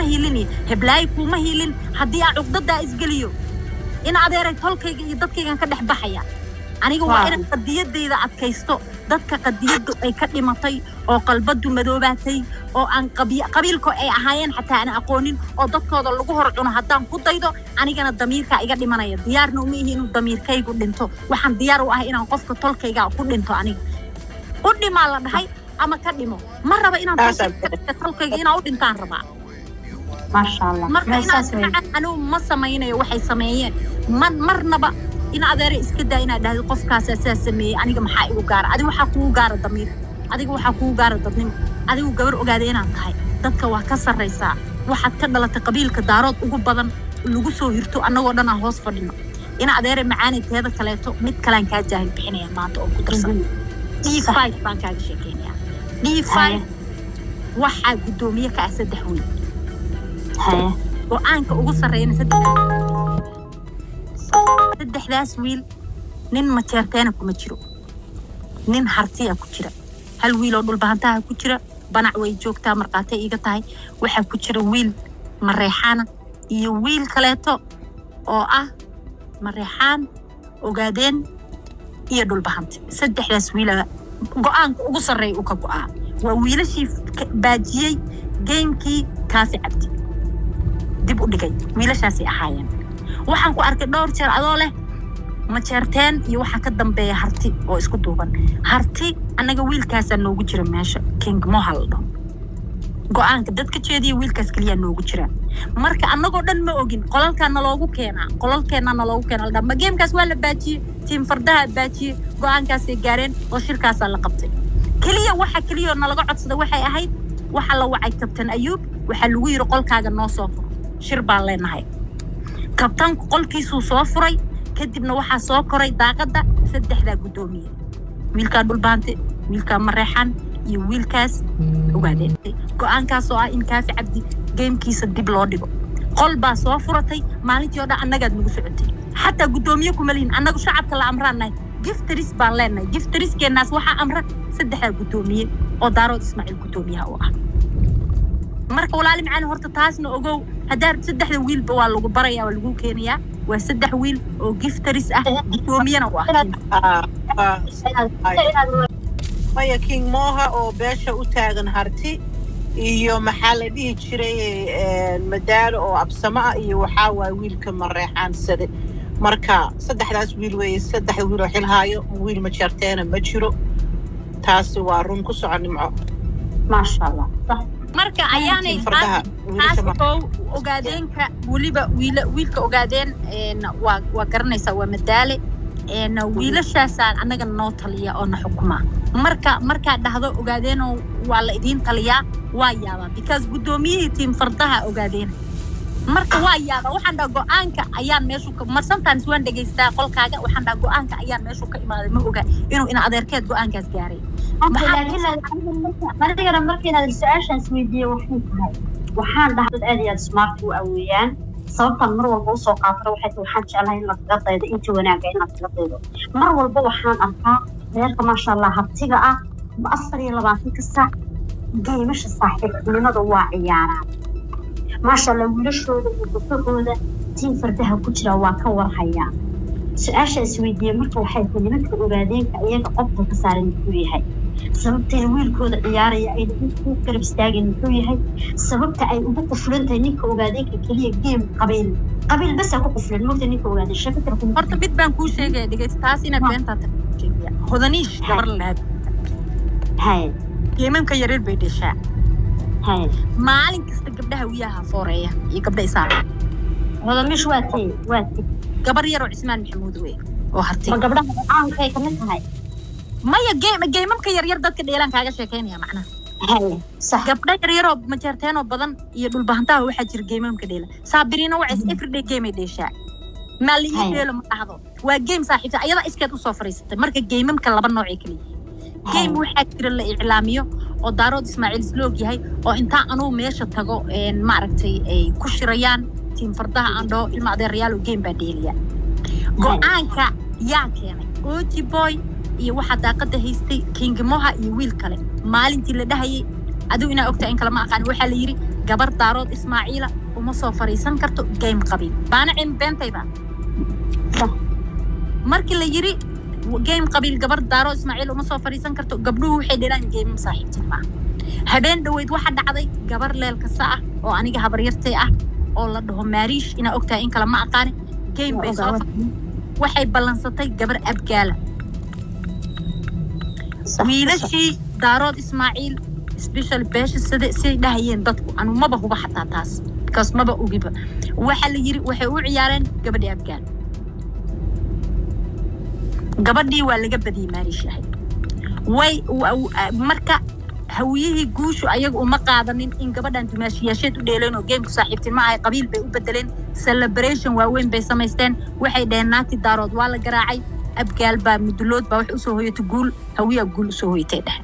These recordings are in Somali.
hiilini heblaay kuma hiilin haddii aan cugdada isgeliyo in adeeray tolkayga iyo dadkaygan ka dhex baxaya aniga waa in qadiyadayda adkaysto dadka qadiyadu ay ka dhimatay oo qalbadu madoobaatay oo aan qabiilko ay ahaayeen xataa aan aqoonin oo dadkooda lagu hor cuno haddaan ku daydo anigana damiirka iga dhimanaya diyaarna uma ihi inuu damiirkaygu dhinto waxaan diyaar u ahay inaan qofka tolkayga ku dhinto aniga u dhimaa la dhahay ama ka dhimo ma raba inaan tolkayga inaan u dhintaan rabaa maasha Allah marka anu ma samaynayo waxay sameeyeen marnaba in adeer iska daa inaad dhahdo qofkaas asaas sameeyay aniga maxaa igu gaar adiga waxa kugu gaar damiir adiga waxa kugu gaar dadnimo adigu gabar ogaada inaad tahay dadka waa ka sareysaa waxaad ka dhalatay qabiilka daarood ugu badan lagu soo hirto anagoo dhan aan hoos fadhino in adeer macaani teeda kaleeto mid kale aan ka jaahil bixinaya maanta oo ku darsan D5 baan kaaga sheekeynaya D5 waxa gudoomiye ka saddex wiil oo aanka ugu sareeyay saddexdaas wiil nin ma jeerteena kuma jiro nin hartiya ku jira hal wiil oo dhulbahantaha ku jira banac way joogtaa marqaatay iga tahay waxa ku jira wiil mareexana iyo wiil kaleeto oo ah mareexan ogaadeen iyo dhulbahanta saddexdaas wiil go'aanka ugu sareeyay uu ka go'aa waa wiilashii baajiyay gamekii kaasi cabdi dib u dhigay wiilashaasi ahaayeen waxaan ku arkay dhowr jeer adoo leh ma jeerteen iyo waxa ka dambeeya harti oo isku duuban harti anaga wiilkaas noogu jira meesha king mohaldo go'aanka dadka jeediyo wiilkaas kaliya noogu jira marka anagoo dhan ma ogin qolalkaana loogu keenaa dhamma gamekaas waa la baajiyay team fardaha baajiyay go'aankaas ay gaareen oo shirkaas la qabtay kaliya waxa kaliya nalaga codsada waxay ahayd waxa la wacay kabtan ayuub waxa lagu yiri qolkaaga noo soo fur shir baan leenahay kabtan qolkiisu soo furay kadibna waxa soo koray daaqada saddexda gudoomiye wiilka dhulbaante wiilka mareexan iyo wiilkaas ogaadeen go'aankaas oo ah in kaasi cabdi gamekiisa dib loo dhigo qol baa soo furatay maalintii oo dhan annaga nagu socotay hatta gudoomiye kuma liin annagu shacabka la amraanay giftaris baan leenahay giftariskeenaas waxa amra saddexda gudoomiye oo daarood Ismaaciil gudoomiyaha oo ah marka walaali macaan horta taasna ogow hadar saddexda wiil ba waa lagu barayaa waa lagu keenayaa waa saddex wiil oo giftaris ah gudoomiyana waa maya king moha oo beesha u taagan harti iyo maxaa la dhihi jiray madaalo oo absama iyo waxa waa wiilka mareexan sade marka saddexdaas wiil way saddex wiil oo xilhaayo wiil ma jeerteena ma jiro taasi waa run ku soconimco maasha Allah marka ayaanay ogaadeenka waliba wiilka ogaadeen waa garanaysa waa madaale wiilashaasaan anaga noo taliya oo na xukuma marka dhahdo ogaadeen waa la idin taliya waa yaaba because gudoomiyihii team fardaha ogaadeen marka waa yaaba waxaan dhahay go'aanka ayaan meeshu sometimes waan dhageystaa qolkaaga waxaan dhahay go'aanka ayaan meeshu ka imaaday ma oga inuu ina adeerkeed go'aankaas gaaray markii markii su'aashaas weydiiyay waxaan dhahay dad aad iyo aad smart u aweeyaan sababtan mar walba soo qaatay waxaan jeclahay in la qadaydo inta wanaag ah in la qadaydo mar walba waxaan arkaa reerka maasha Allah habtiga ah asar iyo 20 saac geemasha saaxiibnimada waa ciyaaraan maasha Allah wiilashooda iyo dadkooda tiin fardaha ku jira waa ka warhayaan su'aashaas weydiiyay marka waxay ku nimanka ogaadeenka iyaga qofka ka saaran ku yahay sababta wiilkooda ciyaaraya ay ku garab istaageen wuxuu yahay sababta ay ugu quflantay ninka ogaadeenka kaliya game qabiil bas ku quflan moogta ninka ogaadeen shaqada ku horta mid baan ku sheegay dhigaystaas ina beenta tahay hodaniish gabar lahayd hay geemanka yareer bay dhashaa hay maalin kasta gabdhaha wiyaha fooreeya iyo gabdha isaara hodaniish waati gabar yar oo Ismaan Maxamuud weey oo hartay gabdhaha caanka ay kamid tahay maya geemamka yaryar dadka dheelan kaaga sheekeynaya macnaha صح gabdha yaryar oo ma jeerteen oo badan iyo dhulbahantaha waxa jir geemamka dheela saabirina waxa everyday game ay dheeshaa maalin dheelo ma dhahdo waa game saaxiibta ayada iskeed u soo fariisatay marka geemamka laba nooc ay kaliya game waxa jira la iclaamiyo oo daarood Ismaaciil Sloog yahay oo inta anu meesha tago ma aragtay ay ku shirayaan team fardaha ando ilma adeerayaal oo game ba dheeliya go'aanka yaa keenay Oji boy iyo waxa daaqada haystay king moha iyo wiil kale maalintii la dhahayay aduu ina ogtaa in kala ma aqaan waxa la yiri gabar daarood Ismaaciila uma soo fariisan karto game qabiil baana in beentayda markii la yiri game qabiil gabar daarood Ismaaciila uma soo fariisan karto gabdhuhu waxay dheelaan game saaxiibtinimo habeen dhaweyd waxa dhacday gabar leelka saa oo aniga habar yartay ah oo la dhaho Mariish ina ogtahay in kala ma aqaan game bay soo waxay balansatay gabar abgaala wiilashii daarood Ismaaciil special beesha sida dhahayeen dadku anu maba huba xataa taas kaas maba ogiba waxa la yiri waxay u ciyaareen gabadhii abgaal gabadhii waa laga badiyay Mariish way marka hawiyihii guushu ayagu uma qaadanin in gabadhan dumaashiyaasheed u dheeleen oo game ku saaxiibtinimo ay qabiil bay u bedeleen celebration waaweyn bay samaysteen waxay dhaheen naagti daarood waa la garaacay abgaal baa mudulood baa wax u soo hooyatay guul hawiya guul u soo hooyatay dhahay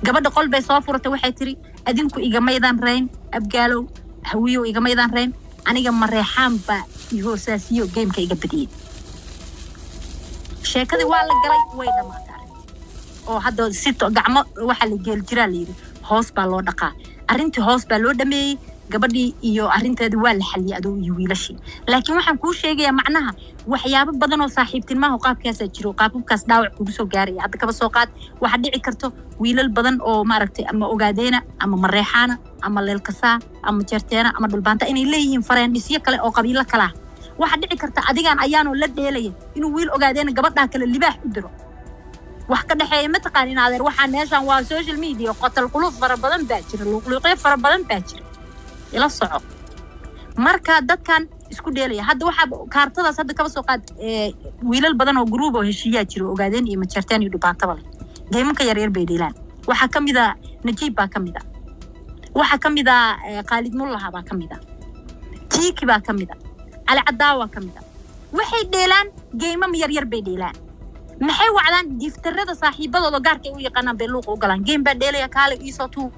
gabadha qol bay soo furtay waxay tiri adinku igamaydaan reyn abgaalow hawiyo igamaydaan reyn aniga mareexaan baa i hoosaasiyo gameka iga badiyay sheekadii waa la galay way dhamaatay oo hadda sito gacmo waxa la geel jiraa la yiri hoos baa loo dhaqaa arintii hoos baa loo dhameeyay gabadhii iyo arinteedii waa la xaliyay adoo iyo wiilashii laakiin waxaan ku sheegayaa macnaha waxyaabo badan oo saaxiibtinimo qaabkaas jiro qaabkaas dhaawac kugu soo gaaray hadda kaba soo qaad waxa dhici karto wiilal badan oo maaragtay ama ogaadeena ama mareexaana ama leelkasa ama jarteena ama dhulbaanta inay leeyihiin fareendisyo kale oo qabiilo kala waxa dhici karta adigaan ayaanoo la dheelay inuu wiil ogaadeena gabadha kale libaax u diro wax ka dhaxeeyay ma taqaanin adeer waxa meeshan waa social media qotal qulub fara badan baa jira luqluqyo fara badan baa jira ila soco marka dadkan isku dheelaya hadda waxa kaartadaas hadda kaba soo qaad wiilal badan oo group oo heshiiya jiro ogaadeen iyo majartaan iyo dhubaantaba leh geemka yar yar bay dheelaan waxa kamida Najiib baa kamida waxa kamida Khalid Mullaha baa kamida Tiiki baa kamida Ali Cadaawa kamida waxay dheelaan geemam yar yar bay dheelaan maxay wacdaan giftarada saaxiibadooda gaarka u yaqaanaan bay luuq u galaan game baa dheelaya kaale iisoo tuu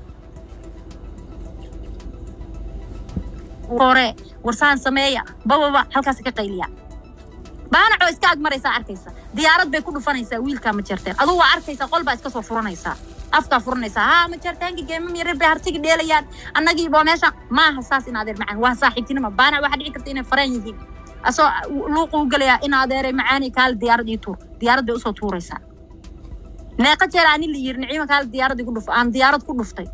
hore warsaan sameeya baba halkaas ka qayliya baana oo iska ag maraysa arkaysa diyaarad bay ku dhufanaysaa wiilka ma jarteen adoo waa arkaysa qol baa iska soo furanaysa afka furanaysa ha ma jartaanki game yar bay hartiga dheelayaan annagii baa meesha ma hasaas in adeer macaan waa saaxiibtinimo baana waxa dhici karta inay faraan yihiin asoo luuq u galaya in adeeray macaani kaal diyaarad ii tuur diyaarad bay u soo tuuraysaa neeqa jeeraani la yiri niciima kaal diyaarad ku dhuf aan diyaarad ku dhuftay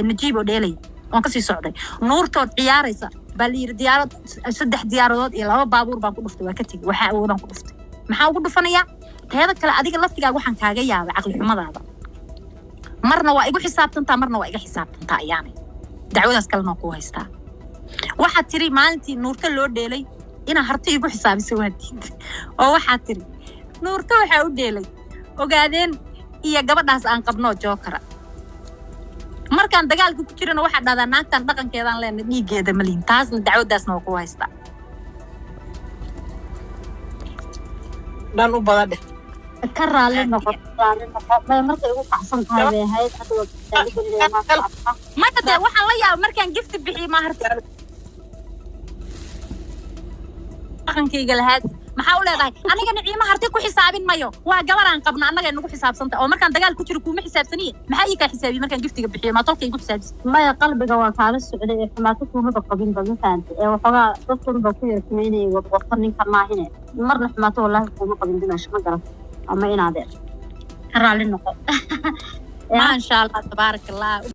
Najiib oo dheelay oo ka sii socday nuurtood ciyaaraysa bal yiri diyaarad saddex diyaaradood iyo laba baabuur baan ku dhuftay waa ka tagay waxa awoodan ku dhuftay maxaa ugu dhufanaya teeda kale adiga laftigaaga waxaan kaaga yaabay aqli xumadaada marna waa igu xisaabtantaa marna waa iga xisaabtantaa ayaanay dacwadaas kalena ku haystaa waxa tiri maalintii nuurta loo dheelay ina harti igu xisaabiso waadiid oo waxa tiri nuurta waxa u dheelay ogaadeen iyo gabadhaas aan qabno jookara markaan dagaalka ku jirana waxa dhada naagtan dhaqankeedan leenahay dhiigeeda malin taas dacwadaasna ku haysta dhan u badan ka raali noqon markay ugu kacsan tahay bay ahayd hadda marka waxaan la yaab markaan gift bixiyay ma harti dhaqankeyga lahaad maxaa u leedahay aniga niciima harti ku xisaabin mayo waa gabar aan qabna annaga inagu xisaabsanta oo markaan dagaal ku jiro kuma xisaabsaniye maxaa ii ka xisaabi markaan giftiga bixiyo ma tolkay igu xisaabis maya qalbiga waa kaala socday ee xumaato kuma qabin badan faantay ee waxoogaa dadkun baa ku yarkumeynayay wadwaqta ninka maahine marna xumaato wallaahi kuma qabin dimash ma garan ama inaadeen raalli noqo ما شاء الله تبارك الله